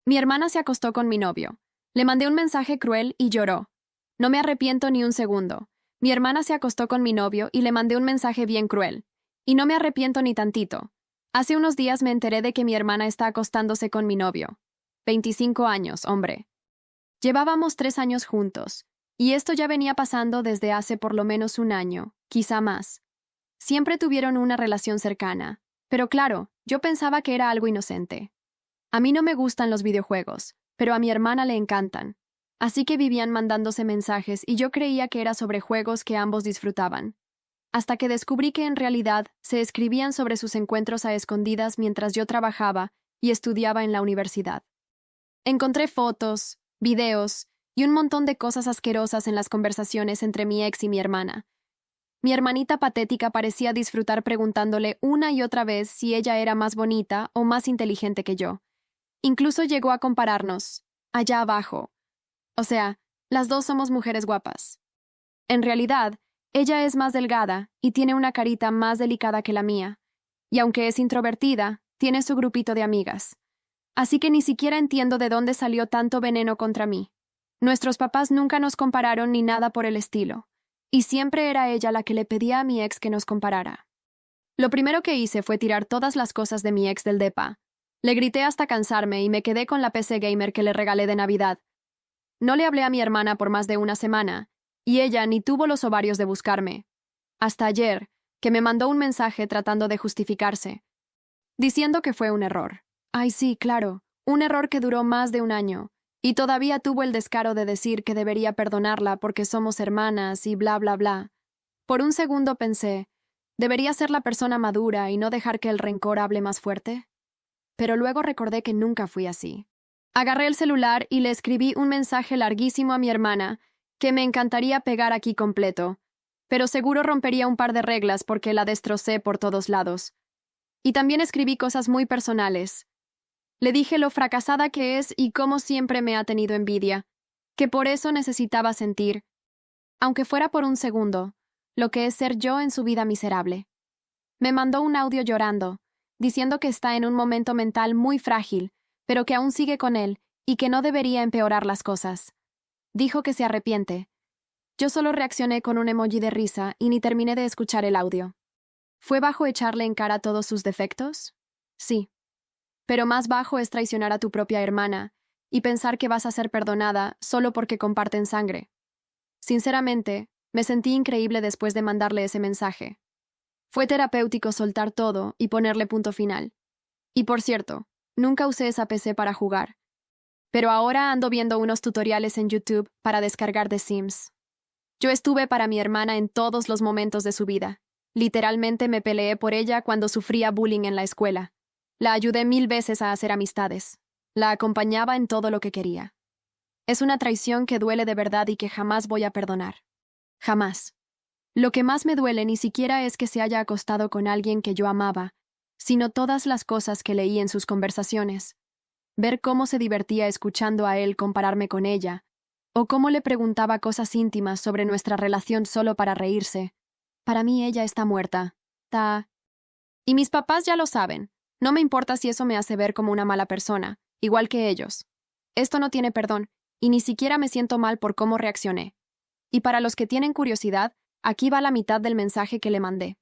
Mi hermana se acostó con mi novio. Le mandé un mensaje cruel y lloró. No me arrepiento ni un segundo. Mi hermana se acostó con mi novio y le mandé un mensaje bien cruel. Y no me arrepiento ni tantito. Hace unos días me enteré de que mi hermana está acostándose con mi novio. 25 años, hombre. Llevábamos 3 años juntos. Y esto ya venía pasando desde hace por lo menos un año, quizá más. Siempre tuvieron una relación cercana. Pero claro, yo pensaba que era algo inocente. A mí no me gustan los videojuegos, pero a mi hermana le encantan. Así que vivían mandándose mensajes y yo creía que era sobre juegos que ambos disfrutaban. Hasta que descubrí que en realidad se escribían sobre sus encuentros a escondidas mientras yo trabajaba y estudiaba en la universidad. Encontré fotos, videos y un montón de cosas asquerosas en las conversaciones entre mi ex y mi hermana. Mi hermanita patética parecía disfrutar preguntándole una y otra vez si ella era más bonita o más inteligente que yo. Incluso llegó a compararnos, allá abajo. O sea, las dos somos mujeres guapas. En realidad, ella es más delgada y tiene una carita más delicada que la mía. Y aunque es introvertida, tiene su grupito de amigas. Así que ni siquiera entiendo de dónde salió tanto veneno contra mí. Nuestros papás nunca nos compararon ni nada por el estilo. Y siempre era ella la que le pedía a mi ex que nos comparara. Lo primero que hice fue tirar todas las cosas de mi ex del depa. Le grité hasta cansarme y me quedé con la PC gamer que le regalé de Navidad. No le hablé a mi hermana por más de una semana, y ella ni tuvo los ovarios de buscarme. Hasta ayer, que me mandó un mensaje tratando de justificarse, diciendo que fue un error. Ay, sí, claro, un error que duró más de un año, y todavía tuvo el descaro de decir que debería perdonarla porque somos hermanas y bla, bla, bla. Por un segundo pensé, ¿debería ser la persona madura y no dejar que el rencor hable más fuerte? Pero luego recordé que nunca fui así. Agarré el celular y le escribí un mensaje larguísimo a mi hermana, que me encantaría pegar aquí completo, pero seguro rompería un par de reglas porque la destrocé por todos lados. Y también escribí cosas muy personales. Le dije lo fracasada que es y cómo siempre me ha tenido envidia, que por eso necesitaba sentir, aunque fuera por un segundo, lo que es ser yo en su vida miserable. Me mandó un audio llorando, diciendo que está en un momento mental muy frágil, pero que aún sigue con él y que no debería empeorar las cosas. Dijo que se arrepiente. Yo solo reaccioné con un emoji de risa y ni terminé de escuchar el audio. ¿Fue bajo echarle en cara todos sus defectos? Sí. Pero más bajo es traicionar a tu propia hermana y pensar que vas a ser perdonada solo porque comparten sangre. Sinceramente, me sentí increíble después de mandarle ese mensaje. Fue terapéutico soltar todo y ponerle punto final. Y por cierto, nunca usé esa PC para jugar. Pero ahora ando viendo unos tutoriales en YouTube para descargar The Sims. Yo estuve para mi hermana en todos los momentos de su vida. Literalmente me peleé por ella cuando sufría bullying en la escuela. La ayudé 1000 veces a hacer amistades. La acompañaba en todo lo que quería. Es una traición que duele de verdad y que jamás voy a perdonar. Jamás. Lo que más me duele ni siquiera es que se haya acostado con alguien que yo amaba, sino todas las cosas que leí en sus conversaciones. Ver cómo se divertía escuchando a él compararme con ella, o cómo le preguntaba cosas íntimas sobre nuestra relación solo para reírse. Para mí ella está muerta. Y mis papás ya lo saben. No me importa si eso me hace ver como una mala persona, igual que ellos. Esto no tiene perdón, y ni siquiera me siento mal por cómo reaccioné. Y para los que tienen curiosidad, aquí va la mitad del mensaje que le mandé.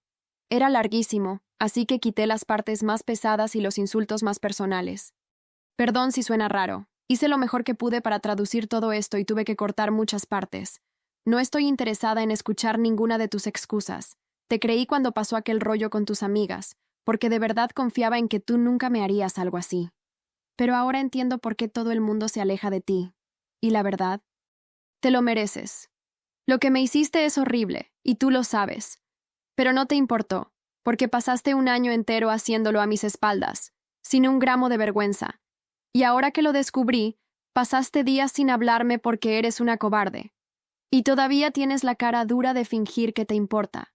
Era larguísimo, así que quité las partes más pesadas y los insultos más personales. Perdón si suena raro. Hice lo mejor que pude para traducir todo esto y tuve que cortar muchas partes. No estoy interesada en escuchar ninguna de tus excusas. Te creí cuando pasó aquel rollo con tus amigas, porque de verdad confiaba en que tú nunca me harías algo así. Pero ahora entiendo por qué todo el mundo se aleja de ti. Y la verdad, te lo mereces. Lo que me hiciste es horrible, y tú lo sabes. Pero no te importó, porque pasaste un año entero haciéndolo a mis espaldas, sin un gramo de vergüenza. Y ahora que lo descubrí, pasaste días sin hablarme porque eres una cobarde. Y todavía tienes la cara dura de fingir que te importa.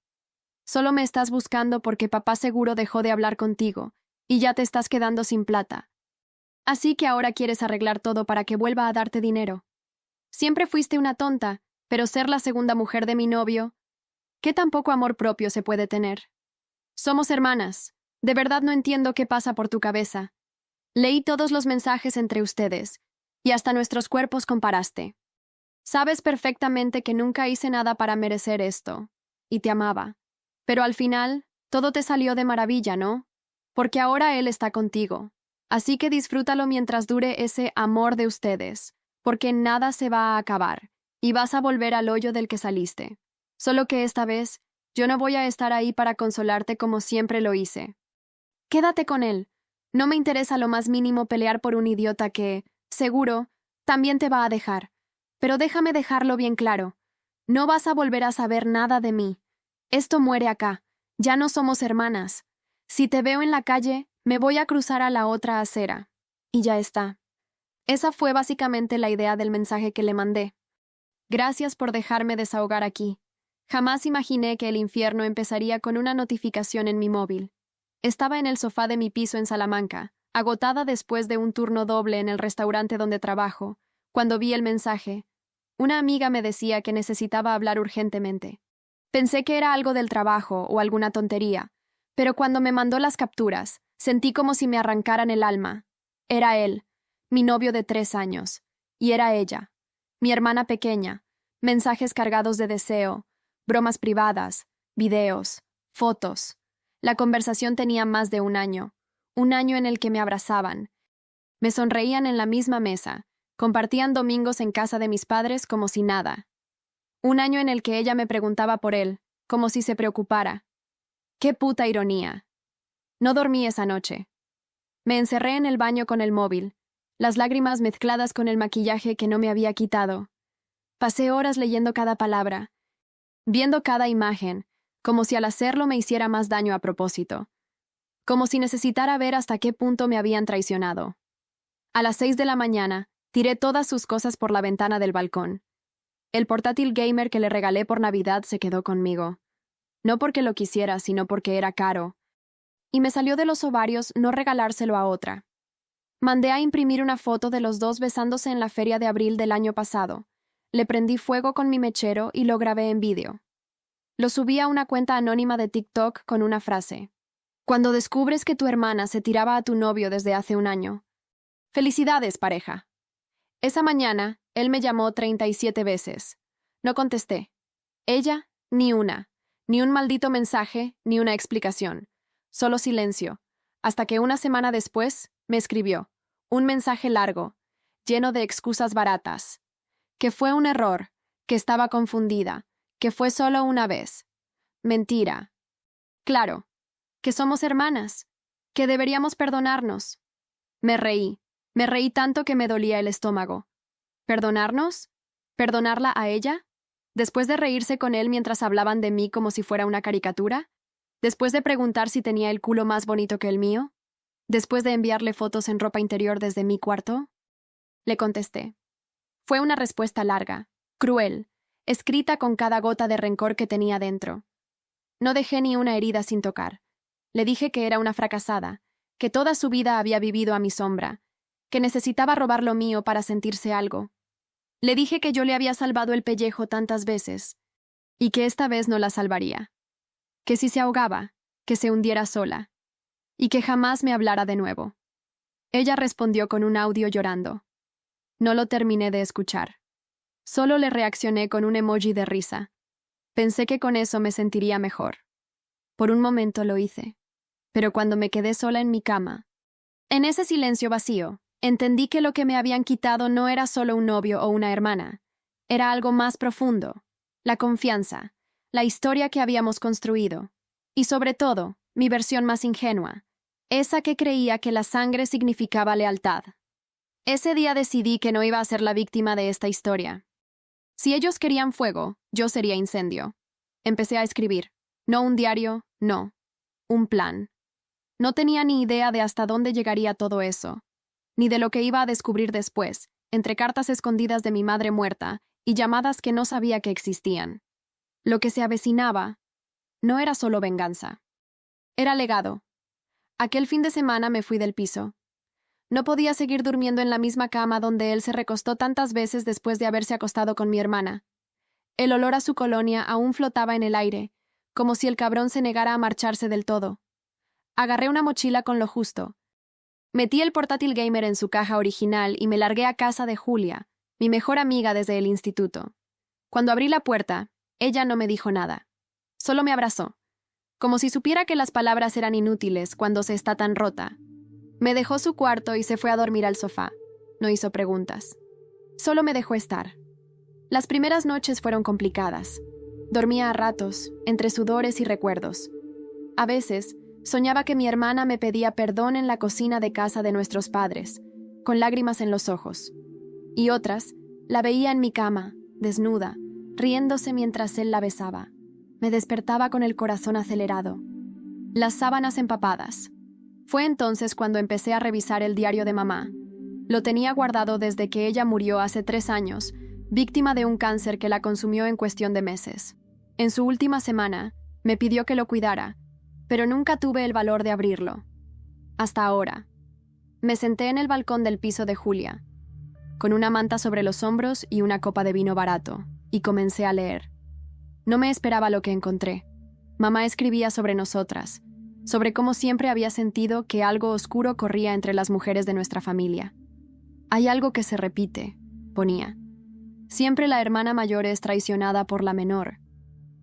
Solo me estás buscando porque papá seguro dejó de hablar contigo, y ya te estás quedando sin plata. Así que ahora quieres arreglar todo para que vuelva a darte dinero. Siempre fuiste una tonta, pero ser la segunda mujer de mi novio, ¿qué tan poco amor propio se puede tener? Somos hermanas. De verdad no entiendo qué pasa por tu cabeza. Leí todos los mensajes entre ustedes, y hasta nuestros cuerpos comparaste. Sabes perfectamente que nunca hice nada para merecer esto, y te amaba. Pero al final, todo te salió de maravilla, ¿no? Porque ahora él está contigo. Así que disfrútalo mientras dure ese amor de ustedes, porque nada se va a acabar, y vas a volver al hoyo del que saliste. Solo que esta vez, yo no voy a estar ahí para consolarte como siempre lo hice. Quédate con él. No me interesa lo más mínimo pelear por un idiota que, seguro, también te va a dejar. Pero déjame dejarlo bien claro. No vas a volver a saber nada de mí. Esto muere acá. Ya no somos hermanas. Si te veo en la calle, me voy a cruzar a la otra acera. Y ya está. Esa fue básicamente la idea del mensaje que le mandé. Gracias por dejarme desahogar aquí. Jamás imaginé que el infierno empezaría con una notificación en mi móvil. Estaba en el sofá de mi piso en Salamanca, agotada después de un turno doble en el restaurante donde trabajo, cuando vi el mensaje. Una amiga me decía que necesitaba hablar urgentemente. Pensé que era algo del trabajo o alguna tontería, pero cuando me mandó las capturas, sentí como si me arrancaran el alma. Era él, mi novio de 3 años, y era ella, mi hermana pequeña, mensajes cargados de deseo, bromas privadas, videos, fotos. La conversación tenía más de un año en el que me abrazaban. Me sonreían en la misma mesa, compartían domingos en casa de mis padres como si nada. Un año en el que ella me preguntaba por él, como si se preocupara. ¡Qué puta ironía! No dormí esa noche. Me encerré en el baño con el móvil, las lágrimas mezcladas con el maquillaje que no me había quitado. Pasé horas leyendo cada palabra, viendo cada imagen, como si al hacerlo me hiciera más daño a propósito. Como si necesitara ver hasta qué punto me habían traicionado. A las 6 de la mañana, tiré todas sus cosas por la ventana del balcón. El portátil gamer que le regalé por Navidad se quedó conmigo. No porque lo quisiera, sino porque era caro. Y me salió de los ovarios no regalárselo a otra. Mandé a imprimir una foto de los dos besándose en la feria de abril del año pasado. Le prendí fuego con mi mechero y lo grabé en vídeo. Lo subí a una cuenta anónima de TikTok con una frase. Cuando descubres que tu hermana se tiraba a tu novio desde hace un año. ¡Felicidades, pareja! Esa mañana, él me llamó 37 veces. No contesté. Ella, ni una. Ni un maldito mensaje, ni una explicación. Solo silencio. Hasta que una semana después, me escribió. Un mensaje largo, lleno de excusas baratas. Que fue un error, que estaba confundida, que fue solo una vez. Mentira. Claro, que somos hermanas, que deberíamos perdonarnos. Me reí tanto que me dolía el estómago. ¿Perdonarnos? ¿Perdonarla a ella? ¿Después de reírse con él mientras hablaban de mí como si fuera una caricatura? ¿Después de preguntar si tenía el culo más bonito que el mío? ¿Después de enviarle fotos en ropa interior desde mi cuarto? Le contesté. Fue una respuesta larga, cruel, escrita con cada gota de rencor que tenía dentro. No dejé ni una herida sin tocar. Le dije que era una fracasada, que toda su vida había vivido a mi sombra, que necesitaba robar lo mío para sentirse algo. Le dije que yo le había salvado el pellejo tantas veces, y que esta vez no la salvaría. Que si se ahogaba, que se hundiera sola, y que jamás me hablara de nuevo. Ella respondió con un audio llorando. No lo terminé de escuchar. Solo le reaccioné con un emoji de risa. Pensé que con eso me sentiría mejor. Por un momento lo hice. Pero cuando me quedé sola en mi cama, en ese silencio vacío, entendí que lo que me habían quitado no era solo un novio o una hermana. Era algo más profundo. La confianza, la historia que habíamos construido. Y sobre todo, mi versión más ingenua. Esa que creía que la sangre significaba lealtad. Ese día decidí que no iba a ser la víctima de esta historia. Si ellos querían fuego, yo sería incendio. Empecé a escribir. No un diario, no. Un plan. No tenía ni idea de hasta dónde llegaría todo eso, ni de lo que iba a descubrir después, entre cartas escondidas de mi madre muerta y llamadas que no sabía que existían. Lo que se avecinaba no era solo venganza. Era legado. Aquel fin de semana me fui del piso. No podía seguir durmiendo en la misma cama donde él se recostó tantas veces después de haberse acostado con mi hermana. El olor a su colonia aún flotaba en el aire, como si el cabrón se negara a marcharse del todo. Agarré una mochila con lo justo. Metí el portátil gamer en su caja original y me largué a casa de Julia, mi mejor amiga desde el instituto. Cuando abrí la puerta, ella no me dijo nada. Solo me abrazó, como si supiera que las palabras eran inútiles cuando se está tan rota. Me dejó su cuarto y se fue a dormir al sofá. No hizo preguntas. Solo me dejó estar. Las primeras noches fueron complicadas. Dormía a ratos, entre sudores y recuerdos. A veces, soñaba que mi hermana me pedía perdón en la cocina de casa de nuestros padres, con lágrimas en los ojos. Y otras, la veía en mi cama, desnuda, riéndose mientras él la besaba. Me despertaba con el corazón acelerado. Las sábanas empapadas. Fue entonces cuando empecé a revisar el diario de mamá. Lo tenía guardado desde que ella murió hace 3 años, víctima de un cáncer que la consumió en cuestión de meses. En su última semana, me pidió que lo cuidara, pero nunca tuve el valor de abrirlo. Hasta ahora. Me senté en el balcón del piso de Julia, con una manta sobre los hombros y una copa de vino barato, y comencé a leer. No me esperaba lo que encontré. Mamá escribía sobre nosotras, sobre cómo siempre había sentido que algo oscuro corría entre las mujeres de nuestra familia. Hay algo que se repite, ponía. Siempre la hermana mayor es traicionada por la menor.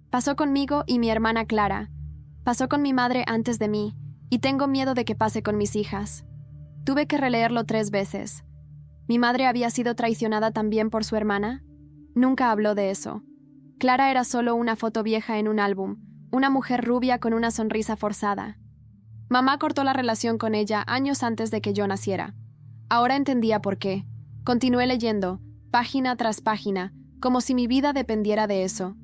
Pasó conmigo y mi hermana Clara. Pasó con mi madre antes de mí, y tengo miedo de que pase con mis hijas. Tuve que releerlo 3 veces. ¿Mi madre había sido traicionada también por su hermana? Nunca habló de eso. Clara era solo una foto vieja en un álbum, una mujer rubia con una sonrisa forzada. Mamá cortó la relación con ella años antes de que yo naciera. Ahora entendía por qué. Continué leyendo, página tras página, como si mi vida dependiera de eso.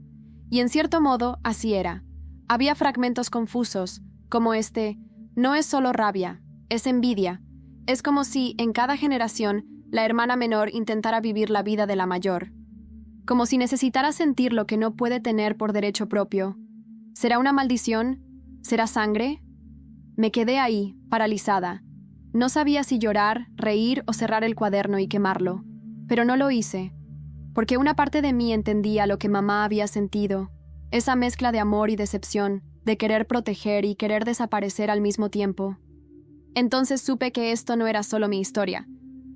Y en cierto modo, así era. Había fragmentos confusos, como este: no es solo rabia, es envidia. Es como si, en cada generación, la hermana menor intentara vivir la vida de la mayor. Como si necesitara sentir lo que no puede tener por derecho propio. ¿Será una maldición? ¿Será sangre? Me quedé ahí, paralizada. No sabía si llorar, reír o cerrar el cuaderno y quemarlo. Pero no lo hice, porque una parte de mí entendía lo que mamá había sentido, esa mezcla de amor y decepción, de querer proteger y querer desaparecer al mismo tiempo. Entonces supe que esto no era solo mi historia.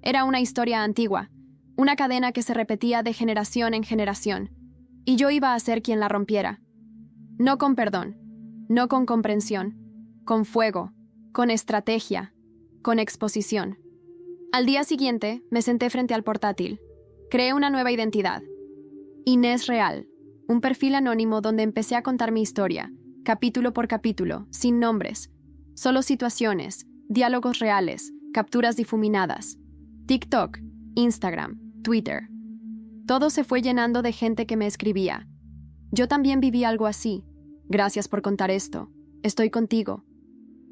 Era una historia antigua, una cadena que se repetía de generación en generación, y yo iba a ser quien la rompiera. No con perdón, no con comprensión, con fuego, con estrategia, con exposición. Al día siguiente, me senté frente al portátil. Creé una nueva identidad. Inés Real, un perfil anónimo donde empecé a contar mi historia, capítulo por capítulo, sin nombres, solo situaciones, diálogos reales, capturas difuminadas. TikTok, Instagram, Twitter. Todo se fue llenando de gente que me escribía. Yo también viví algo así. Gracias por contar esto. Estoy contigo.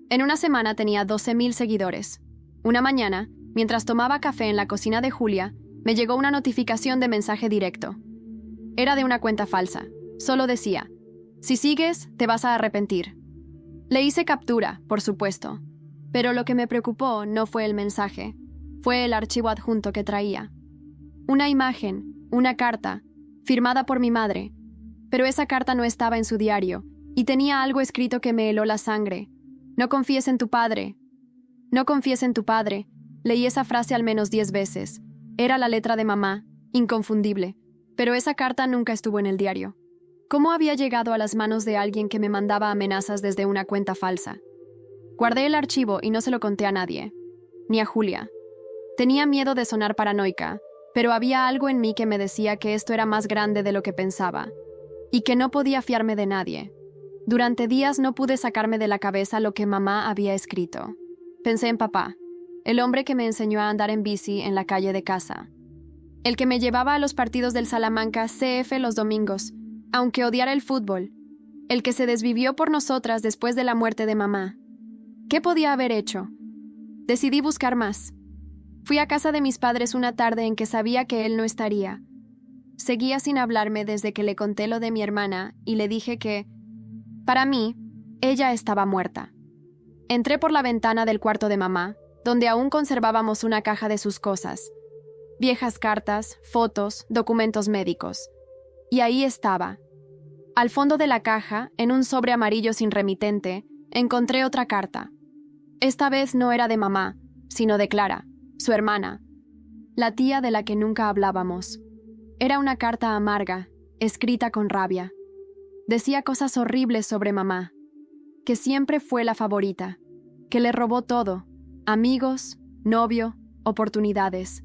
En una semana tenía 12,000 seguidores. Una mañana, mientras tomaba café en la cocina de Julia, me llegó una notificación de mensaje directo. Era de una cuenta falsa. Solo decía: si sigues, te vas a arrepentir. Le hice captura, por supuesto. Pero lo que me preocupó no fue el mensaje. Fue el archivo adjunto que traía. Una imagen, una carta, firmada por mi madre. Pero esa carta no estaba en su diario, y tenía algo escrito que me heló la sangre. No confíes en tu padre. No confíes en tu padre. Leí esa frase al menos 10 veces. Era la letra de mamá, inconfundible. Pero esa carta nunca estuvo en el diario. ¿Cómo había llegado a las manos de alguien que me mandaba amenazas desde una cuenta falsa? Guardé el archivo y no se lo conté a nadie, ni a Julia. Tenía miedo de sonar paranoica, pero había algo en mí que me decía que esto era más grande de lo que pensaba, y que no podía fiarme de nadie. Durante días no pude sacarme de la cabeza lo que mamá había escrito. Pensé en papá, el hombre que me enseñó a andar en bici en la calle de casa. El que me llevaba a los partidos del Salamanca CF los domingos, aunque odiara el fútbol. El que se desvivió por nosotras después de la muerte de mamá. ¿Qué podía haber hecho? Decidí buscar más. Fui a casa de mis padres una tarde en que sabía que él no estaría. Seguía sin hablarme desde que le conté lo de mi hermana y le dije que, para mí, ella estaba muerta. Entré por la ventana del cuarto de mamá, donde aún conservábamos una caja de sus cosas. Viejas cartas, fotos, documentos médicos. Y ahí estaba. Al fondo de la caja, en un sobre amarillo sin remitente, encontré otra carta. Esta vez no era de mamá, sino de Clara, su hermana, la tía de la que nunca hablábamos. Era una carta amarga, escrita con rabia. Decía cosas horribles sobre mamá, que siempre fue la favorita, que le robó todo, amigos, novio, oportunidades.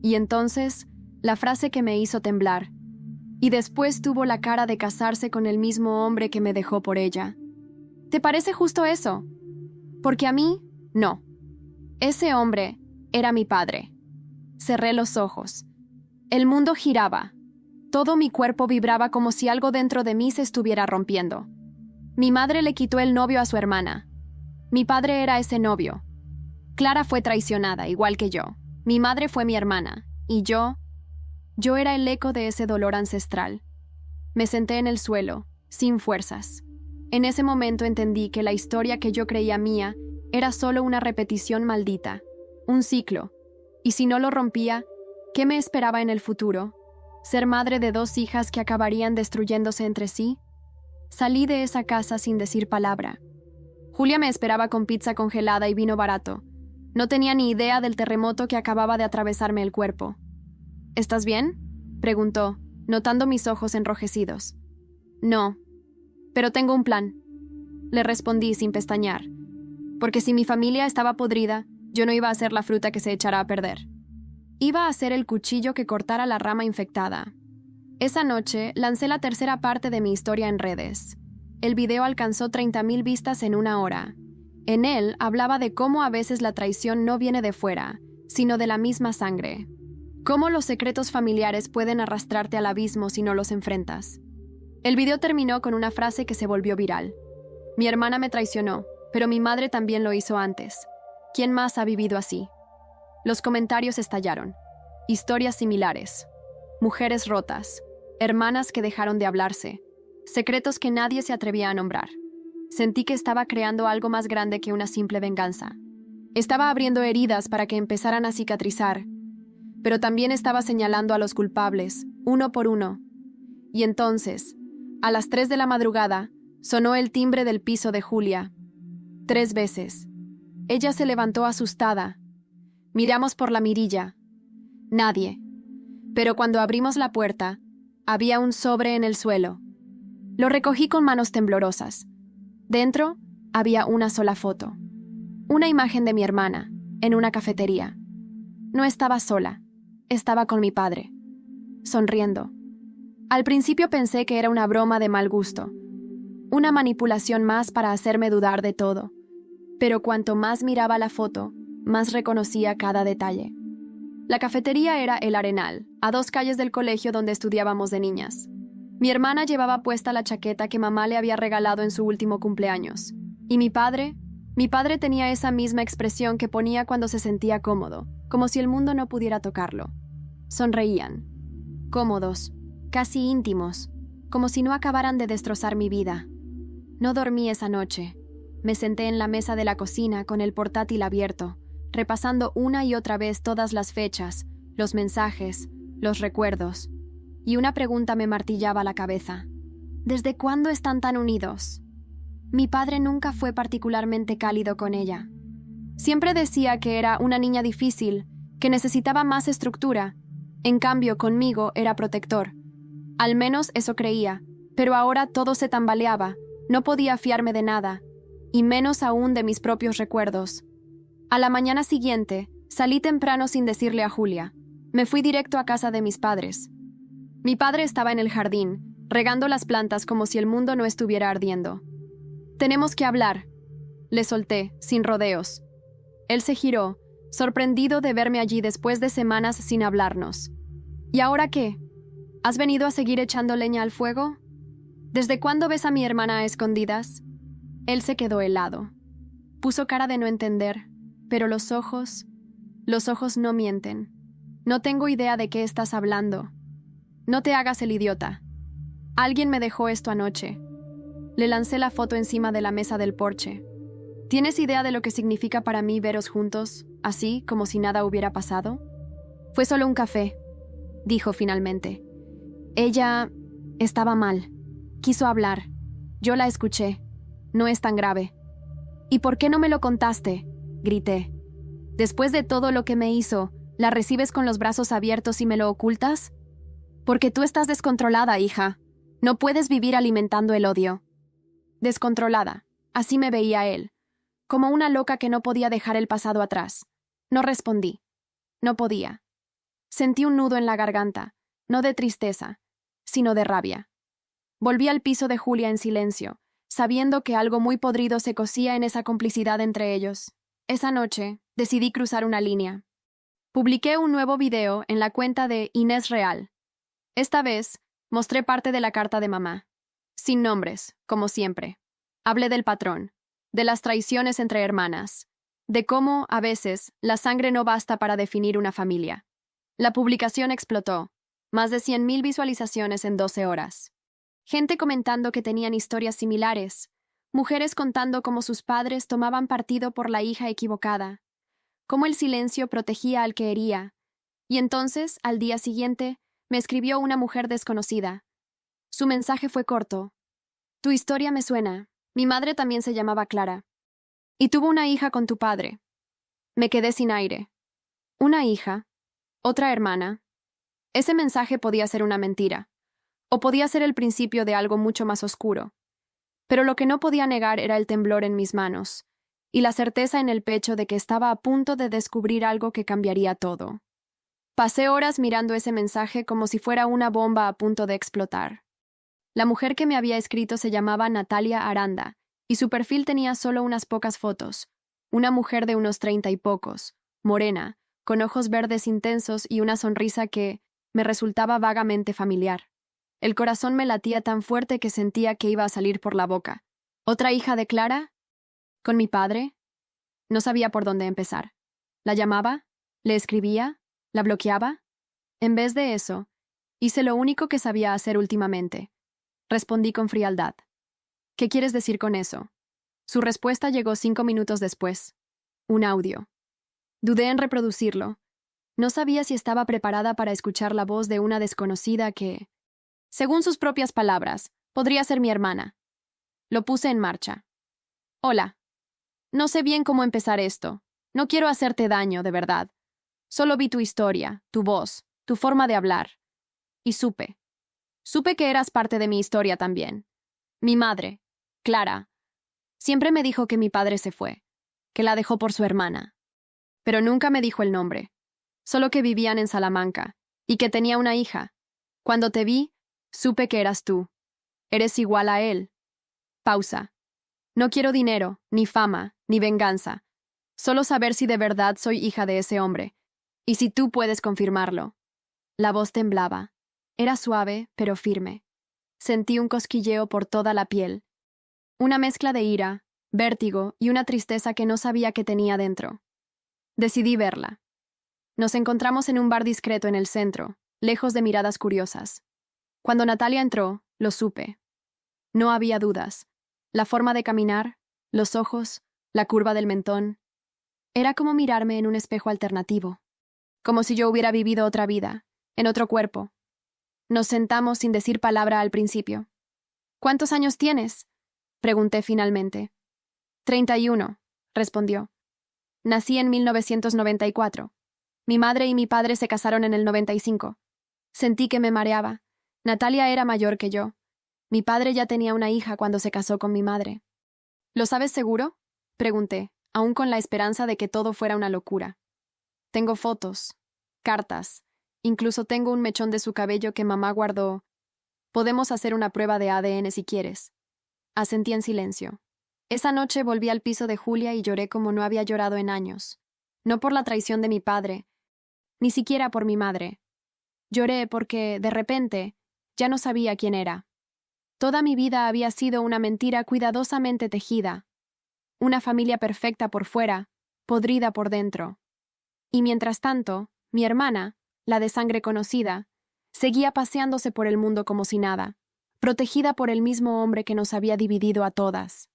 Y entonces, la frase que me hizo temblar. Y después tuvo la cara de casarse con el mismo hombre que me dejó por ella. ¿Te parece justo eso? Porque a mí, no. Ese hombre era mi padre. Cerré los ojos. El mundo giraba. Todo mi cuerpo vibraba como si algo dentro de mí se estuviera rompiendo. Mi madre le quitó el novio a su hermana. Mi padre era ese novio. Clara fue traicionada, igual que yo. Mi madre fue mi hermana. Y yo era el eco de ese dolor ancestral. Me senté en el suelo, sin fuerzas. En ese momento entendí que la historia que yo creía mía era solo una repetición maldita, un ciclo. Y si no lo rompía, ¿qué me esperaba en el futuro? ¿Ser madre de 2 hijas que acabarían destruyéndose entre sí? Salí de esa casa sin decir palabra. Julia me esperaba con pizza congelada y vino barato. No tenía ni idea del terremoto que acababa de atravesarme el cuerpo. ¿Estás bien?, preguntó, notando mis ojos enrojecidos. No, pero tengo un plan, le respondí sin pestañear, porque si mi familia estaba podrida, yo no iba a ser la fruta que se echará a perder. Iba a ser el cuchillo que cortara la rama infectada. Esa noche lancé la tercera parte de mi historia en redes. El video alcanzó 30,000 vistas en 1 hora. En él hablaba de cómo a veces la traición no viene de fuera, sino de la misma sangre. Cómo los secretos familiares pueden arrastrarte al abismo si no los enfrentas. El video terminó con una frase que se volvió viral. Mi hermana me traicionó, pero mi madre también lo hizo antes. ¿Quién más ha vivido así? Los comentarios estallaron. Historias similares. Mujeres rotas. Hermanas que dejaron de hablarse. Secretos que nadie se atrevía a nombrar. Sentí que estaba creando algo más grande que una simple venganza. Estaba abriendo heridas para que empezaran a cicatrizar, pero también estaba señalando a los culpables, uno por uno. Y entonces, a las 3 de la madrugada, sonó el timbre del piso de Julia. 3 veces. Ella se levantó asustada. Miramos por la mirilla. Nadie. Pero cuando abrimos la puerta, había un sobre en el suelo. Lo recogí con manos temblorosas. Dentro había una sola foto. Una imagen de mi hermana, en una cafetería. No estaba sola. Estaba con mi padre, sonriendo. Al principio pensé que era una broma de mal gusto, una manipulación más para hacerme dudar de todo. Pero cuanto más miraba la foto, más reconocía cada detalle. La cafetería era El Arenal, a 2 calles del colegio donde estudiábamos de niñas. Mi hermana llevaba puesta la chaqueta que mamá le había regalado en su último cumpleaños. Y mi padre tenía esa misma expresión que ponía cuando se sentía cómodo, como si el mundo no pudiera tocarlo. Sonreían, cómodos, casi íntimos, como si no acabaran de destrozar mi vida. No dormí esa noche. Me senté en la mesa de la cocina con el portátil abierto, repasando una y otra vez todas las fechas, los mensajes, los recuerdos. Y una pregunta me martillaba la cabeza. ¿Desde cuándo están tan unidos? Mi padre nunca fue particularmente cálido con ella. Siempre decía que era una niña difícil, que necesitaba más estructura. En cambio, conmigo era protector. Al menos eso creía, pero ahora todo se tambaleaba. No podía fiarme de nada, y menos aún de mis propios recuerdos. A la mañana siguiente, salí temprano sin decirle a Julia. Me fui directo a casa de mis padres. Mi padre estaba en el jardín, regando las plantas como si el mundo no estuviera ardiendo. «Tenemos que hablar», le solté, sin rodeos. Él se giró, sorprendido de verme allí después de semanas sin hablarnos. «¿Y ahora qué? ¿Has venido a seguir echando leña al fuego? ¿Desde cuándo ves a mi hermana a escondidas?» Él se quedó helado. Puso cara de no entender, pero los ojos no mienten. «No tengo idea de qué estás hablando. No te hagas el idiota. Alguien me dejó esto anoche». Le lancé la foto encima de la mesa del porche. ¿Tienes idea de lo que significa para mí veros juntos, así como si nada hubiera pasado? «Fue solo un café», dijo finalmente. «Ella estaba mal. Quiso hablar. Yo la escuché. No es tan grave». «¿Y por qué no me lo contaste?», grité. Después de todo lo que me hizo, ¿la recibes con los brazos abiertos y me lo ocultas? Porque tú estás descontrolada, hija. No puedes vivir alimentando el odio. Descontrolada. Así me veía él. Como una loca que no podía dejar el pasado atrás. No respondí. No podía. Sentí un nudo en la garganta, no de tristeza, sino de rabia. Volví al piso de Julia en silencio, sabiendo que algo muy podrido se cosía en esa complicidad entre ellos. Esa noche, decidí cruzar una línea. Publiqué un nuevo video en la cuenta de Inés Real. Esta vez, mostré parte de la carta de mamá. Sin nombres, como siempre. Hablé del patrón, de las traiciones entre hermanas, de cómo, a veces, la sangre no basta para definir una familia. La publicación explotó. Más de 100,000 visualizaciones en 12 horas. Gente comentando que tenían historias similares. Mujeres contando cómo sus padres tomaban partido por la hija equivocada. Cómo el silencio protegía al que hería. Y entonces, al día siguiente, me escribió una mujer desconocida. Su mensaje fue corto. Tu historia me suena. Mi madre también se llamaba Clara. Y tuvo una hija con tu padre. Me quedé sin aire. ¿Una hija? ¿Otra hermana? Ese mensaje podía ser una mentira, o podía ser el principio de algo mucho más oscuro. Pero lo que no podía negar era el temblor en mis manos, y la certeza en el pecho de que estaba a punto de descubrir algo que cambiaría todo. Pasé horas mirando ese mensaje como si fuera una bomba a punto de explotar. La mujer que me había escrito se llamaba Natalia Aranda, y su perfil tenía solo unas pocas fotos. Una mujer de unos 30 y pocos, morena, con ojos verdes intensos y una sonrisa que me resultaba vagamente familiar. El corazón me latía tan fuerte que sentía que iba a salir por la boca. ¿Otra hija de Clara? ¿Con mi padre? No sabía por dónde empezar. ¿La llamaba? ¿Le escribía? ¿La bloqueaba? En vez de eso, hice lo único que sabía hacer últimamente. Respondí con frialdad. ¿Qué quieres decir con eso? Su respuesta llegó 5 minutos después. Un audio. Dudé en reproducirlo. No sabía si estaba preparada para escuchar la voz de una desconocida que, según sus propias palabras, podría ser mi hermana. Lo puse en marcha. Hola. No sé bien cómo empezar esto. No quiero hacerte daño, de verdad. Solo vi tu historia, tu voz, tu forma de hablar. Y supe. Supe que eras parte de mi historia también. Mi madre, Clara, siempre me dijo que mi padre se fue, que la dejó por su hermana. Pero nunca me dijo el nombre. Solo que vivían en Salamanca, y que tenía una hija. Cuando te vi, supe que eras tú. Eres igual a él. Pausa. No quiero dinero, ni fama, ni venganza. Solo saber si de verdad soy hija de ese hombre, y si tú puedes confirmarlo. La voz temblaba. Era suave, pero firme. Sentí un cosquilleo por toda la piel. Una mezcla de ira, vértigo y una tristeza que no sabía que tenía dentro. Decidí verla. Nos encontramos en un bar discreto en el centro, lejos de miradas curiosas. Cuando Natalia entró, lo supe. No había dudas. La forma de caminar, los ojos, la curva del mentón. Era como mirarme en un espejo alternativo. Como si yo hubiera vivido otra vida, en otro cuerpo. Nos sentamos sin decir palabra al principio. ¿Cuántos años tienes? Pregunté finalmente. 31, respondió. Nací en 1994. Mi madre y mi padre se casaron en el 95. Sentí que me mareaba. Natalia era mayor que yo. Mi padre ya tenía una hija cuando se casó con mi madre. ¿Lo sabes seguro? Pregunté, aún con la esperanza de que todo fuera una locura. Tengo fotos, cartas, incluso tengo un mechón de su cabello que mamá guardó. Podemos hacer una prueba de ADN si quieres. Asentí en silencio. Esa noche volví al piso de Julia y lloré como no había llorado en años. No por la traición de mi padre, ni siquiera por mi madre. Lloré porque, de repente, ya no sabía quién era. Toda mi vida había sido una mentira cuidadosamente tejida. Una familia perfecta por fuera, podrida por dentro. Y mientras tanto, mi hermana, la de sangre conocida, seguía paseándose por el mundo como si nada, protegida por el mismo hombre que nos había dividido a todas.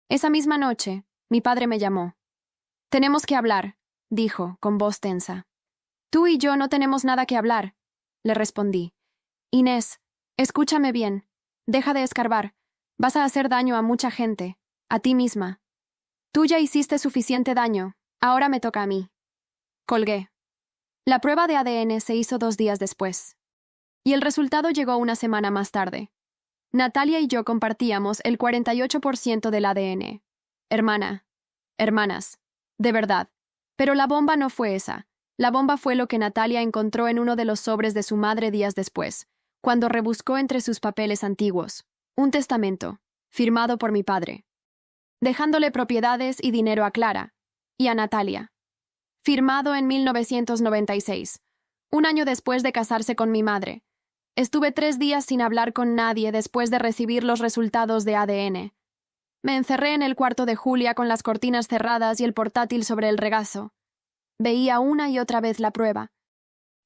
Esa misma noche, mi padre me llamó. «Tenemos que hablar», dijo, con voz tensa. «Tú y yo no tenemos nada que hablar», le respondí. «Inés, escúchame bien. Deja de escarbar. Vas a hacer daño a mucha gente, a ti misma. Tú ya hiciste suficiente daño, ahora me toca a mí». Colgué. La prueba de ADN se hizo 2 días después. Y el resultado llegó una semana más tarde. Natalia y yo compartíamos el 48% del ADN. Hermanas. De verdad. Pero la bomba no fue esa. La bomba fue lo que Natalia encontró en uno de los sobres de su madre días después, cuando rebuscó entre sus papeles antiguos. Un testamento, firmado por mi padre, dejándole propiedades y dinero a Clara y a Natalia. Firmado en 1996, un año después de casarse con mi madre. Estuve 3 días sin hablar con nadie después de recibir los resultados de ADN. Me encerré en el cuarto de Julia con las cortinas cerradas y el portátil sobre el regazo. Veía una y otra vez la prueba,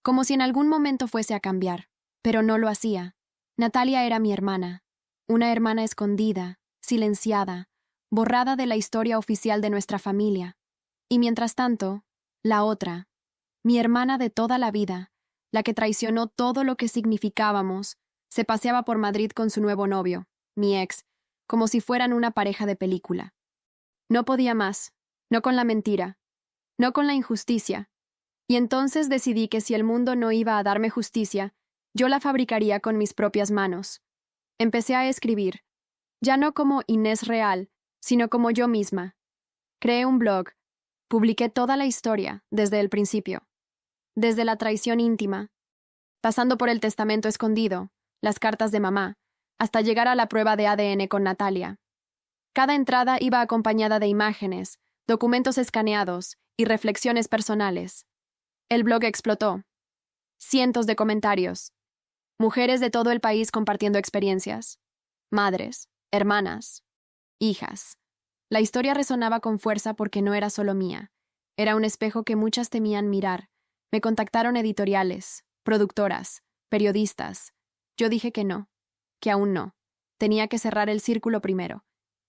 como si en algún momento fuese a cambiar, pero no lo hacía. Natalia era mi hermana, una hermana escondida, silenciada, borrada de la historia oficial de nuestra familia. Y mientras tanto, la otra, mi hermana de toda la vida, la que traicionó todo lo que significábamos, se paseaba por Madrid con su nuevo novio, mi ex, como si fueran una pareja de película. No podía más, no con la mentira, no con la injusticia. Y entonces decidí que si el mundo no iba a darme justicia, yo la fabricaría con mis propias manos. Empecé a escribir, ya no como Inés Real, sino como yo misma. Creé un blog, publiqué toda la historia, desde el principio. Desde la traición íntima, pasando por el testamento escondido, las cartas de mamá, hasta llegar a la prueba de ADN con Natalia. Cada entrada iba acompañada de imágenes, documentos escaneados y reflexiones personales. El blog explotó. Cientos de comentarios. Mujeres de todo el país compartiendo experiencias. Madres, hermanas, hijas. La historia resonaba con fuerza porque no era solo mía. Era un espejo que muchas temían mirar. Me contactaron editoriales, productoras, periodistas. Yo dije que no, que aún no. Tenía que cerrar el círculo primero.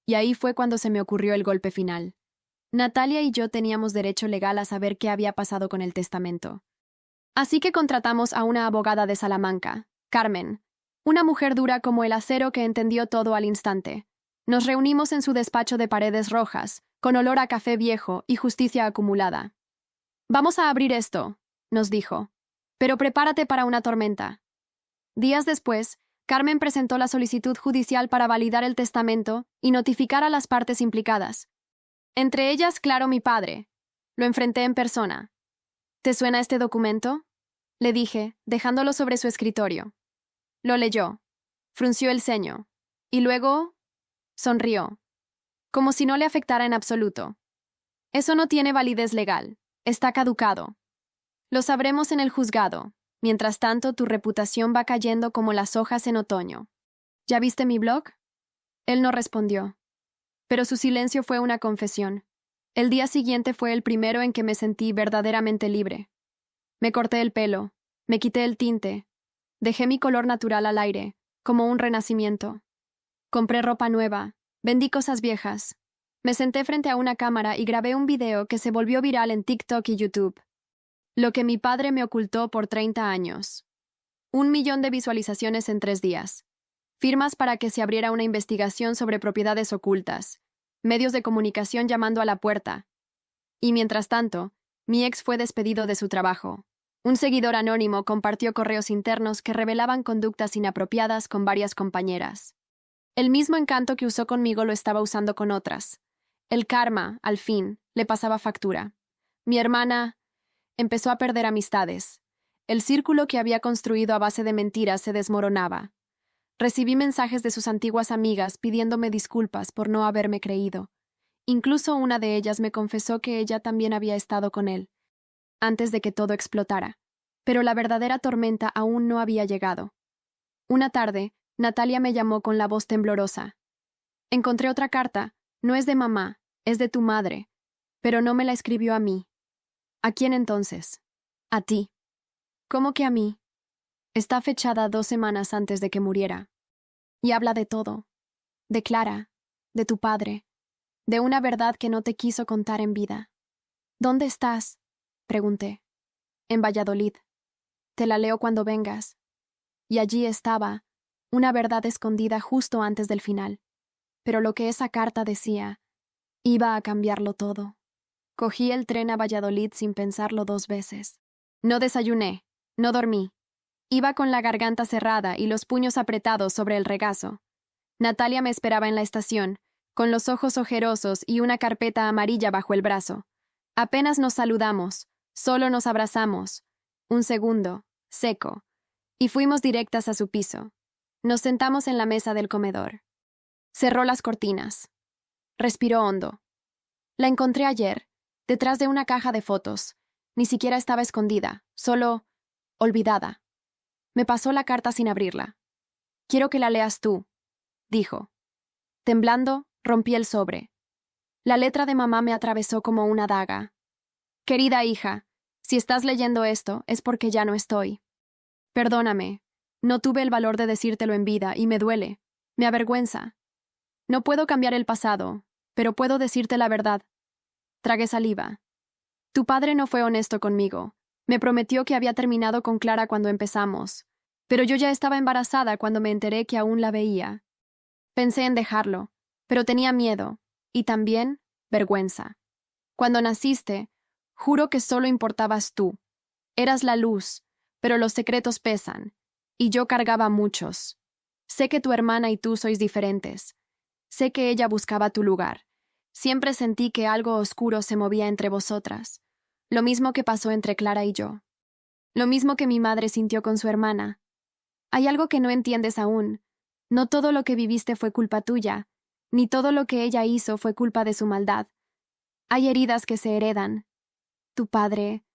Y ahí fue cuando se me ocurrió el golpe final. Natalia y yo teníamos derecho legal a saber qué había pasado con el testamento. Así que contratamos a una abogada de Salamanca, Carmen, una mujer dura como el acero que entendió todo al instante. Nos reunimos en su despacho de paredes rojas, con olor a café viejo y justicia acumulada. «Vamos a abrir esto», nos dijo, «pero prepárate para una tormenta». Días después, Carmen presentó la solicitud judicial para validar el testamento y notificar a las partes implicadas. Entre ellas, claro, mi padre. Lo enfrenté en persona. «¿Te suena este documento?», le dije, dejándolo sobre su escritorio. Lo leyó, frunció el ceño, y luego sonrió, como si no le afectara en absoluto. «Eso no tiene validez legal. Está caducado. Lo sabremos en el juzgado. Mientras tanto, tu reputación va cayendo como las hojas en otoño. ¿Ya viste mi blog?». Él no respondió. Pero su silencio fue una confesión. El día siguiente fue el primero en que me sentí verdaderamente libre. Me corté el pelo, me quité el tinte, dejé mi color natural al aire, como un renacimiento. Compré ropa nueva, vendí cosas viejas. Me senté frente a una cámara y grabé un video que se volvió viral en TikTok y YouTube. Lo que mi padre me ocultó por 30 años. 1 millón de visualizaciones en 3 días. Firmas para que se abriera una investigación sobre propiedades ocultas. Medios de comunicación llamando a la puerta. Y mientras tanto, mi ex fue despedido de su trabajo. Un seguidor anónimo compartió correos internos que revelaban conductas inapropiadas con varias compañeras. El mismo encanto que usó conmigo lo estaba usando con otras. El karma, al fin, le pasaba factura. Mi hermana empezó a perder amistades. El círculo que había construido a base de mentiras se desmoronaba. Recibí mensajes de sus antiguas amigas pidiéndome disculpas por no haberme creído. Incluso una de ellas me confesó que ella también había estado con él, antes de que todo explotara. Pero la verdadera tormenta aún no había llegado. Una tarde, Natalia me llamó con la voz temblorosa. «Encontré otra carta. No es de mamá, es de tu madre. Pero no me la escribió a mí». «¿A quién entonces?» «A ti». «¿Cómo que a mí?» «Está fechada 2 semanas antes de que muriera. Y habla de todo. De Clara, de tu padre, de una verdad que no te quiso contar en vida». «¿Dónde estás?», pregunté. «En Valladolid. Te la leo cuando vengas». Y allí estaba, una verdad escondida justo antes del final. Pero lo que esa carta decía, iba a cambiarlo todo. Cogí el tren a Valladolid sin pensarlo 2 veces. No desayuné, no dormí. Iba con la garganta cerrada y los puños apretados sobre el regazo. Natalia me esperaba en la estación, con los ojos ojerosos y una carpeta amarilla bajo el brazo. Apenas nos saludamos, solo nos abrazamos. Un segundo, seco, y fuimos directas a su piso. Nos sentamos en la mesa del comedor. Cerró las cortinas. Respiró hondo. La encontré ayer, detrás de una caja de fotos. Ni siquiera estaba escondida, solo olvidada. Me pasó la carta sin abrirla. Quiero que la leas tú, dijo. Temblando, rompí el sobre. La letra de mamá me atravesó como una daga. Querida hija, si estás leyendo esto es porque ya no estoy. Perdóname. No tuve el valor de decírtelo en vida y me duele. Me avergüenza. No puedo cambiar el pasado, pero puedo decirte la verdad. Tragué saliva. Tu padre no fue honesto conmigo. Me prometió que había terminado con Clara cuando empezamos, pero yo ya estaba embarazada cuando me enteré que aún la veía. Pensé en dejarlo, pero tenía miedo, y también vergüenza. Cuando naciste, juro que solo importabas tú. Eras la luz, pero los secretos pesan, y yo cargaba muchos. Sé que tu hermana y tú sois diferentes. Sé que ella buscaba tu lugar. Siempre sentí que algo oscuro se movía entre vosotras. Lo mismo que pasó entre Clara y yo. Lo mismo que mi madre sintió con su hermana. Hay algo que no entiendes aún. No todo lo que viviste fue culpa tuya, ni todo lo que ella hizo fue culpa de su maldad. Hay heridas que se heredan. Tu padre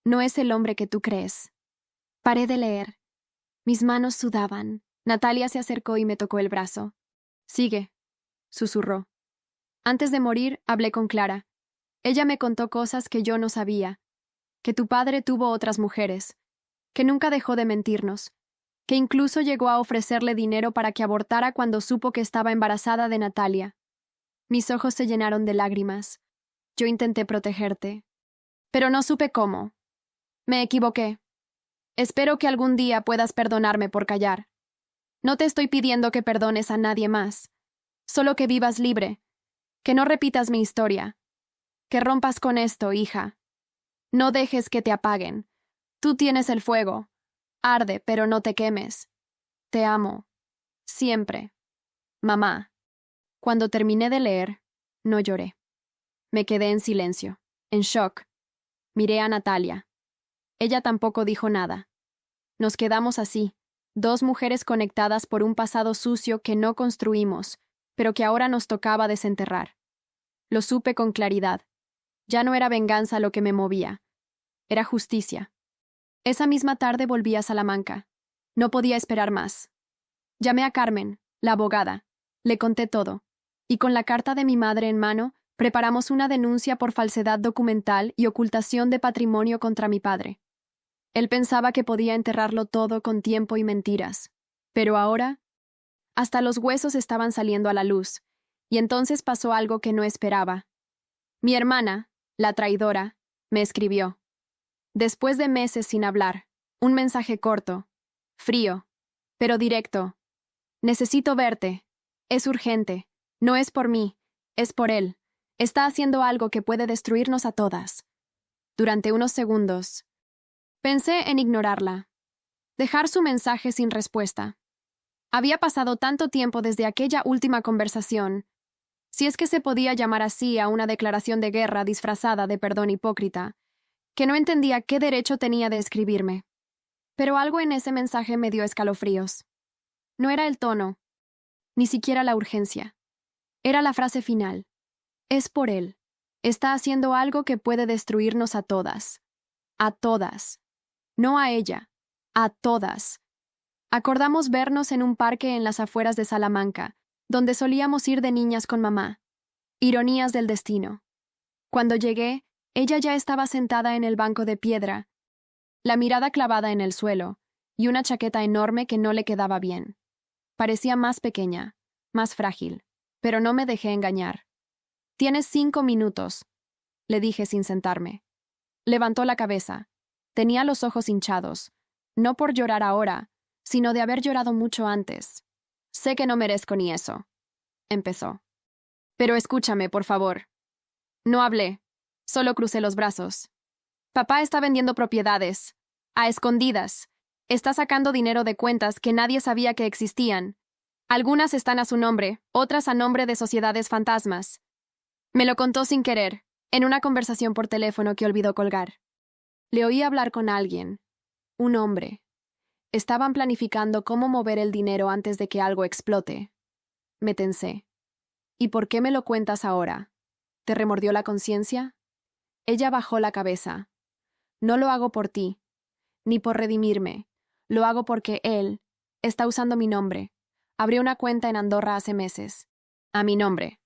no es el hombre que tú crees. Paré de leer. Mis manos sudaban. Natalia se acercó y me tocó el brazo. Sigue, susurró. Antes de morir, hablé con Clara. Ella me contó cosas que yo no sabía. Que tu padre tuvo otras mujeres. Que nunca dejó de mentirnos. Que incluso llegó a ofrecerle dinero para que abortara cuando supo que estaba embarazada de Natalia. Mis ojos se llenaron de lágrimas. Yo intenté protegerte. Pero no supe cómo. Me equivoqué. Espero que algún día puedas perdonarme por callar. No te estoy pidiendo que perdones a nadie más. Solo que vivas libre. Que no repitas mi historia. Que rompas con esto, hija. No dejes que te apaguen. Tú tienes el fuego. Arde, pero no te quemes. Te amo. Siempre. Mamá. Cuando terminé de leer, no lloré. Me quedé en silencio, en shock. Miré a Natalia. Ella tampoco dijo nada. Nos quedamos así, dos mujeres conectadas por un pasado sucio que no construimos, pero que ahora nos tocaba desenterrar. Lo supe con claridad. Ya no era venganza lo que me movía. Era justicia. Esa misma tarde volví a Salamanca. No podía esperar más. Llamé a Carmen, la abogada. Le conté todo. Y con la carta de mi madre en mano, preparamos una denuncia por falsedad documental y ocultación de patrimonio contra mi padre. Él pensaba que podía enterrarlo todo con tiempo y mentiras. Pero ahora, hasta los huesos estaban saliendo a la luz, y entonces pasó algo que no esperaba. Mi hermana, la traidora, me escribió. Después de meses sin hablar, un mensaje corto, frío, pero directo. Necesito verte. Es urgente. No es por mí, es por él. Está haciendo algo que puede destruirnos a todas. Durante unos segundos, pensé en ignorarla. Dejar su mensaje sin respuesta. Había pasado tanto tiempo desde aquella última conversación, si es que se podía llamar así a una declaración de guerra disfrazada de perdón hipócrita, que no entendía qué derecho tenía de escribirme. Pero algo en ese mensaje me dio escalofríos. No era el tono, ni siquiera la urgencia. Era la frase final. Es por él. Está haciendo algo que puede destruirnos a todas. A todas. No a ella. A todas. Acordamos vernos en un parque en las afueras de Salamanca, donde solíamos ir de niñas con mamá. Ironías del destino. Cuando llegué, ella ya estaba sentada en el banco de piedra, la mirada clavada en el suelo, y una chaqueta enorme que no le quedaba bien. Parecía más pequeña, más frágil, pero no me dejé engañar. «Tienes 5 minutos», le dije sin sentarme. Levantó la cabeza. Tenía los ojos hinchados, no por llorar ahora, sino de haber llorado mucho antes. «Sé que no merezco ni eso», empezó. «Pero escúchame, por favor». No hablé. Solo crucé los brazos. Papá está vendiendo propiedades. A escondidas. Está sacando dinero de cuentas que nadie sabía que existían. Algunas están a su nombre, otras a nombre de sociedades fantasmas. Me lo contó sin querer, en una conversación por teléfono que olvidó colgar. Le oí hablar con alguien. Un hombre. Estaban planificando cómo mover el dinero antes de que algo explote. Me tensé. ¿Y por qué me lo cuentas ahora? ¿Te remordió la conciencia? Ella bajó la cabeza. No lo hago por ti, ni por redimirme. Lo hago porque él está usando mi nombre. Abrió una cuenta en Andorra hace meses. A mi nombre.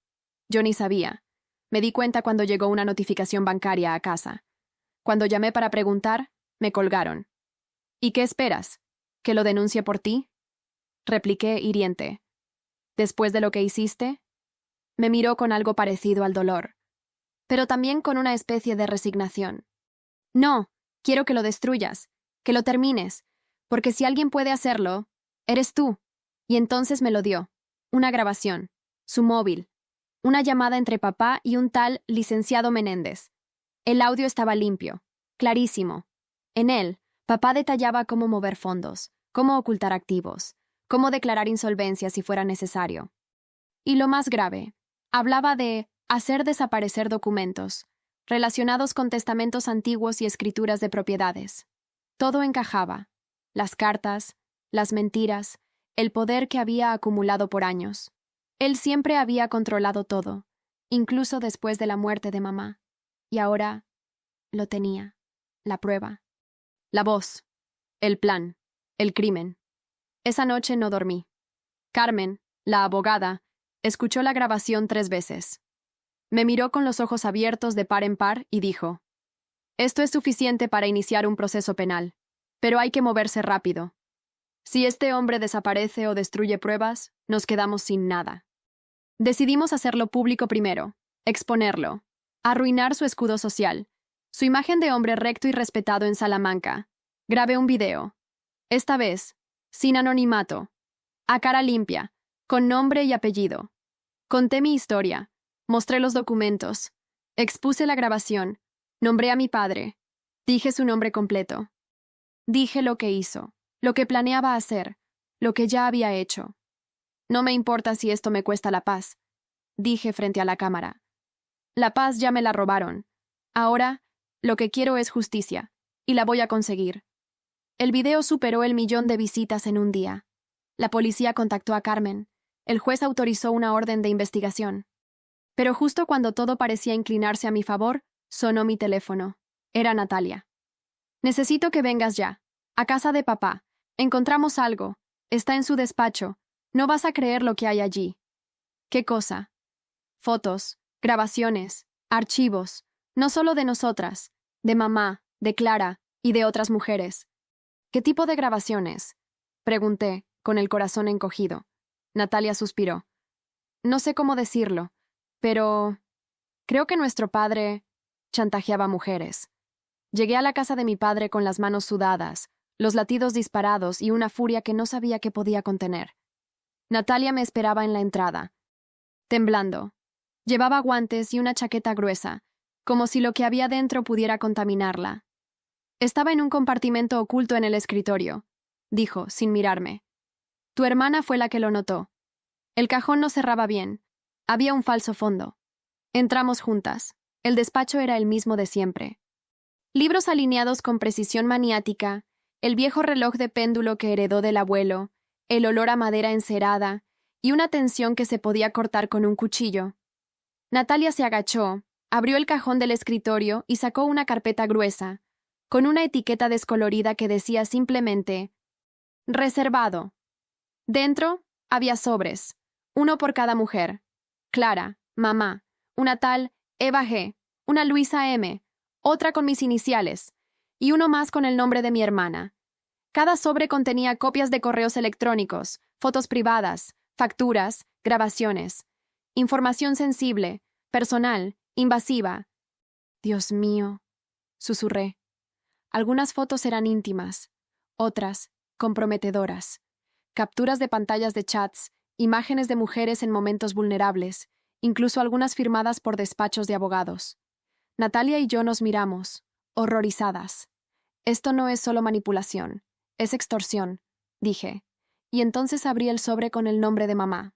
Yo ni sabía. Me di cuenta cuando llegó una notificación bancaria a casa. Cuando llamé para preguntar, me colgaron. ¿Y qué esperas? ¿Que lo denuncie por ti? Repliqué hiriente. ¿Después de lo que hiciste? Me miró con algo parecido al dolor, pero también con una especie de resignación. No, quiero que lo destruyas, que lo termines, porque si alguien puede hacerlo, eres tú. Y entonces me lo dio. Una grabación, su móvil, una llamada entre papá y un tal licenciado Menéndez. El audio estaba limpio, clarísimo. En él, papá detallaba cómo mover fondos, cómo ocultar activos, cómo declarar insolvencia si fuera necesario. Y lo más grave, hablaba de hacer desaparecer documentos, relacionados con testamentos antiguos y escrituras de propiedades. Todo encajaba: las cartas, las mentiras, el poder que había acumulado por años. Él siempre había controlado todo, incluso después de la muerte de mamá. Y ahora lo tenía, la prueba. La voz, el plan, el crimen. Esa noche no dormí. Carmen, la abogada, escuchó la grabación 3 veces. Me miró con los ojos abiertos de par en par y dijo: «Esto es suficiente para iniciar un proceso penal, pero hay que moverse rápido. Si este hombre desaparece o destruye pruebas, nos quedamos sin nada». Decidimos hacerlo público primero, exponerlo, arruinar su escudo social, su imagen de hombre recto y respetado en Salamanca. Grabé un video. Esta vez, sin anonimato, a cara limpia, con nombre y apellido. Conté mi historia, mostré los documentos, expuse la grabación, nombré a mi padre, dije su nombre completo. Dije lo que hizo, lo que planeaba hacer, lo que ya había hecho. No me importa si esto me cuesta la paz, dije frente a la cámara. La paz ya me la robaron. Ahora, lo que quiero es justicia, y la voy a conseguir. El video superó el 1.000.000 de visitas en un día. La policía contactó a Carmen. El juez autorizó una orden de investigación. Pero justo cuando todo parecía inclinarse a mi favor, sonó mi teléfono. Era Natalia. «Necesito que vengas ya. A casa de papá. Encontramos algo. Está en su despacho. No vas a creer lo que hay allí». «¿Qué cosa?» «Fotos, grabaciones, archivos. No solo de nosotras, de mamá, de Clara y de otras mujeres». «¿Qué tipo de grabaciones?», pregunté, con el corazón encogido. Natalia suspiró. «No sé cómo decirlo, pero creo que nuestro padre chantajeaba mujeres. Llegué a la casa de mi padre con las manos sudadas, los latidos disparados y una furia que no sabía que podía contener. Natalia me esperaba en la entrada, temblando. Llevaba guantes y una chaqueta gruesa, como si lo que había dentro pudiera contaminarla. «Estaba en un compartimento oculto en el escritorio», dijo, sin mirarme. «Tu hermana fue la que lo notó. El cajón no cerraba bien. Había un falso fondo. Entramos juntas. El despacho era el mismo de siempre. Libros alineados con precisión maniática, el viejo reloj de péndulo que heredó del abuelo, el olor a madera encerada y una tensión que se podía cortar con un cuchillo. Natalia se agachó, abrió el cajón del escritorio y sacó una carpeta gruesa, con una etiqueta descolorida que decía simplemente «Reservado». Dentro había sobres, uno por cada mujer. Clara, mamá, una tal Eva G., una Luisa M., otra con mis iniciales, y uno más con el nombre de mi hermana. Cada sobre contenía copias de correos electrónicos, fotos privadas, facturas, grabaciones. Información sensible, personal, invasiva. «Dios mío», susurré. Algunas fotos eran íntimas, otras comprometedoras. Capturas de pantallas de chats, imágenes de mujeres en momentos vulnerables, incluso algunas firmadas por despachos de abogados. Natalia y yo nos miramos, horrorizadas. Esto no es solo manipulación, es extorsión, dije, y entonces abrí el sobre con el nombre de mamá.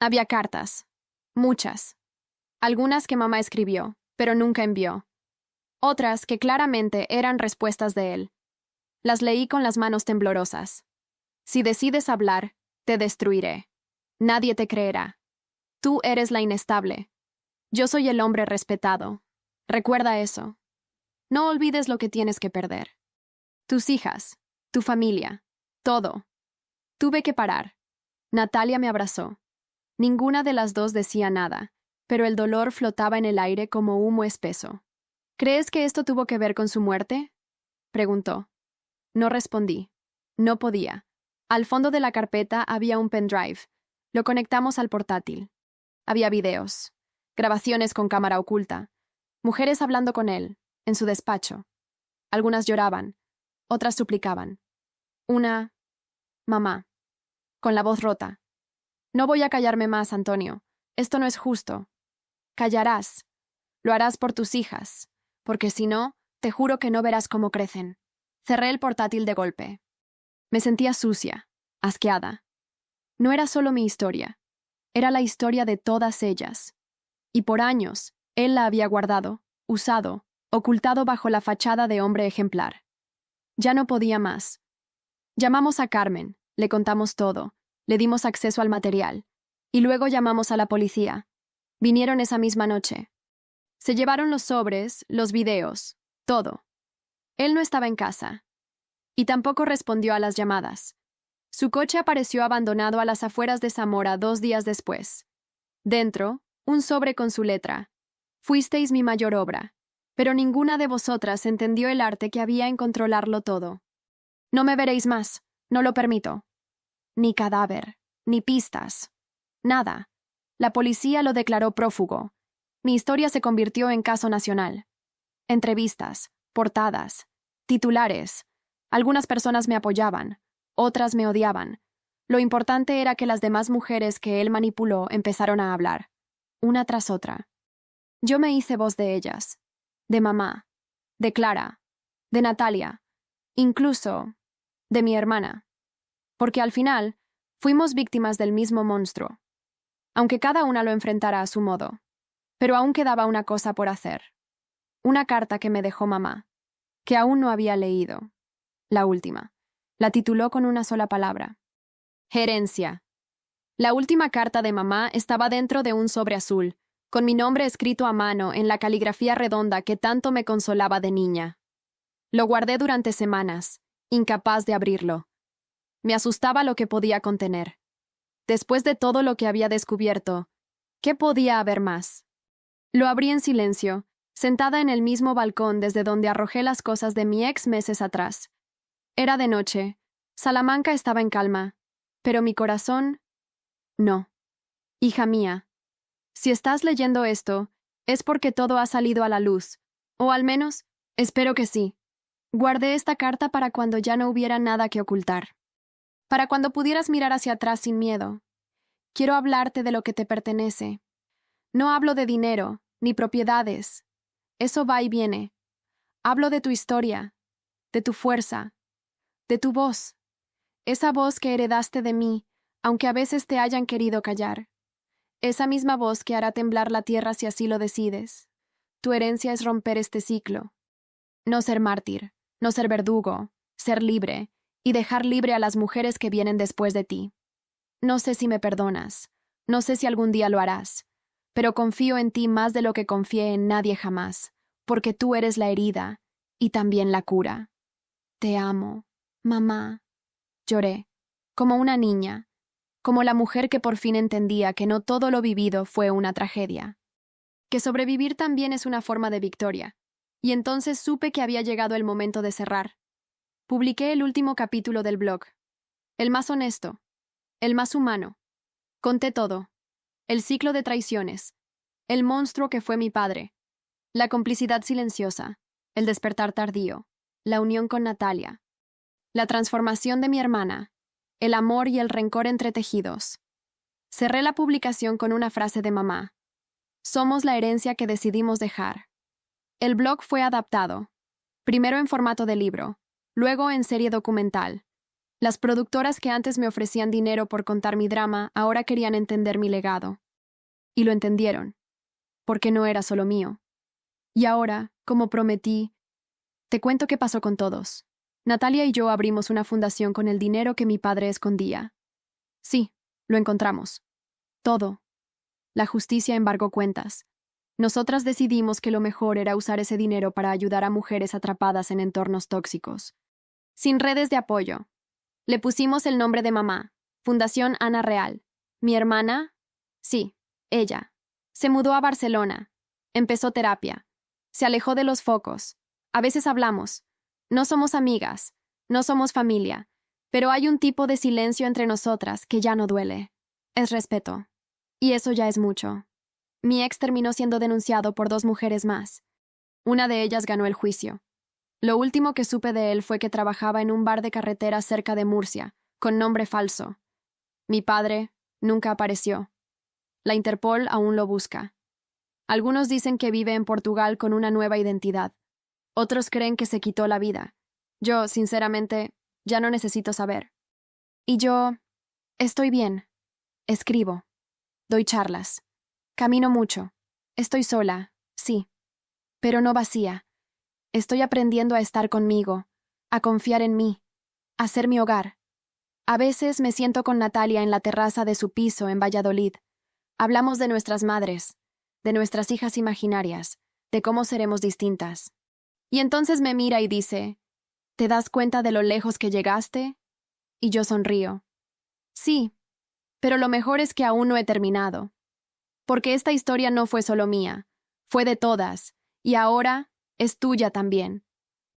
Había cartas, muchas. Algunas que mamá escribió, pero nunca envió. Otras que claramente eran respuestas de él. Las leí con las manos temblorosas. Si decides hablar, te destruiré. Nadie te creerá. Tú eres la inestable. Yo soy el hombre respetado. Recuerda eso. No olvides lo que tienes que perder. Tus hijas, tu familia, todo. Tuve que parar. Natalia me abrazó. Ninguna de las dos decía nada, pero el dolor flotaba en el aire como humo espeso. ¿Crees que esto tuvo que ver con su muerte?, preguntó. No respondí. No podía. Al fondo de la carpeta había un pendrive. Lo conectamos al portátil. Había videos, grabaciones con cámara oculta, mujeres hablando con él, en su despacho. Algunas lloraban, otras suplicaban. Una, mamá, con la voz rota. No voy a callarme más, Antonio. Esto no es justo. Callarás. Lo harás por tus hijas, porque si no, te juro que no verás cómo crecen. Cerré el portátil de golpe. Me sentía sucia, asqueada. No era solo mi historia, era la historia de todas ellas. Y por años, él la había guardado, usado, ocultado bajo la fachada de hombre ejemplar. Ya no podía más. Llamamos a Carmen, le contamos todo, le dimos acceso al material, y luego llamamos a la policía. Vinieron esa misma noche. Se llevaron los sobres, los videos, todo. Él no estaba en casa. Y tampoco respondió a las llamadas. Su coche apareció abandonado a las afueras de Zamora 2 días después. Dentro, un sobre con su letra. Fuisteis mi mayor obra, pero ninguna de vosotras entendió el arte que había en controlarlo todo. No me veréis más, no lo permito. Ni cadáver, ni pistas. Nada. La policía lo declaró prófugo. Mi historia se convirtió en caso nacional. Entrevistas, portadas, titulares. Algunas personas me apoyaban, otras me odiaban. Lo importante era que las demás mujeres que él manipuló empezaron a hablar, una tras otra. Yo me hice voz de ellas, de mamá, de Clara, de Natalia, incluso de mi hermana. Porque al final, fuimos víctimas del mismo monstruo, aunque cada una lo enfrentara a su modo. Pero aún quedaba una cosa por hacer. Una carta que me dejó mamá, que aún no había leído. La última. La tituló con una sola palabra. Gerencia. La última carta de mamá estaba dentro de un sobre azul, con mi nombre escrito a mano en la caligrafía redonda que tanto me consolaba de niña. Lo guardé durante semanas, incapaz de abrirlo. Me asustaba lo que podía contener. Después de todo lo que había descubierto, ¿qué podía haber más? Lo abrí en silencio, sentada en el mismo balcón desde donde arrojé las cosas de mi ex meses atrás. Era de noche. Salamanca estaba en calma. Pero mi corazón... No. Hija mía, si estás leyendo esto, es porque todo ha salido a la luz. O al menos, espero que sí. Guardé esta carta para cuando ya no hubiera nada que ocultar. Para cuando pudieras mirar hacia atrás sin miedo. Quiero hablarte de lo que te pertenece. No hablo de dinero, ni propiedades. Eso va y viene. Hablo de tu historia, de tu fuerza, de tu voz. Esa voz que heredaste de mí, aunque a veces te hayan querido callar. Esa misma voz que hará temblar la tierra si así lo decides. Tu herencia es romper este ciclo. No ser mártir, no ser verdugo, ser libre, y dejar libre a las mujeres que vienen después de ti. No sé si me perdonas, no sé si algún día lo harás, pero confío en ti más de lo que confié en nadie jamás, porque tú eres la herida y también la cura. Te amo, mamá. Lloré, como una niña, como la mujer que por fin entendía que no todo lo vivido fue una tragedia, que sobrevivir también es una forma de victoria, y entonces supe que había llegado el momento de cerrar. Publiqué el último capítulo del blog, el más honesto, el más humano. Conté todo, el ciclo de traiciones, el monstruo que fue mi padre, la complicidad silenciosa, el despertar tardío, la unión con Natalia, la transformación de mi hermana, el amor y el rencor entretejidos. Cerré la publicación con una frase de mamá. Somos la herencia que decidimos dejar. El blog fue adaptado, primero en formato de libro, luego en serie documental. Las productoras que antes me ofrecían dinero por contar mi drama ahora querían entender mi legado. Y lo entendieron, porque no era solo mío. Y ahora, como prometí, te cuento qué pasó con todos. Natalia y yo abrimos una fundación con el dinero que mi padre escondía. Sí, lo encontramos. Todo. La justicia embargó cuentas. Nosotras decidimos que lo mejor era usar ese dinero para ayudar a mujeres atrapadas en entornos tóxicos. Sin redes de apoyo. Le pusimos el nombre de mamá, Fundación Ana Real. Mi hermana, sí, ella, se mudó a Barcelona. Empezó terapia. Se alejó de los focos. A veces hablamos. No somos amigas, no somos familia, pero hay un tipo de silencio entre nosotras que ya no duele. Es respeto. Y eso ya es mucho. Mi ex terminó siendo denunciado por 2 mujeres más. Una de ellas ganó el juicio. Lo último que supe de él fue que trabajaba en un bar de carretera cerca de Murcia, con nombre falso. Mi padre nunca apareció. La Interpol aún lo busca. Algunos dicen que vive en Portugal con una nueva identidad. Otros creen que se quitó la vida. Yo, sinceramente, ya no necesito saber. Y yo, estoy bien. Escribo. Doy charlas. Camino mucho. Estoy sola, sí. Pero no vacía. Estoy aprendiendo a estar conmigo, a confiar en mí, a ser mi hogar. A veces me siento con Natalia en la terraza de su piso en Valladolid. Hablamos de nuestras madres, de nuestras hijas imaginarias, de cómo seremos distintas. Y entonces me mira y dice, ¿te das cuenta de lo lejos que llegaste? Y yo sonrío. Sí, pero lo mejor es que aún no he terminado. Porque esta historia no fue solo mía, fue de todas, y ahora es tuya también.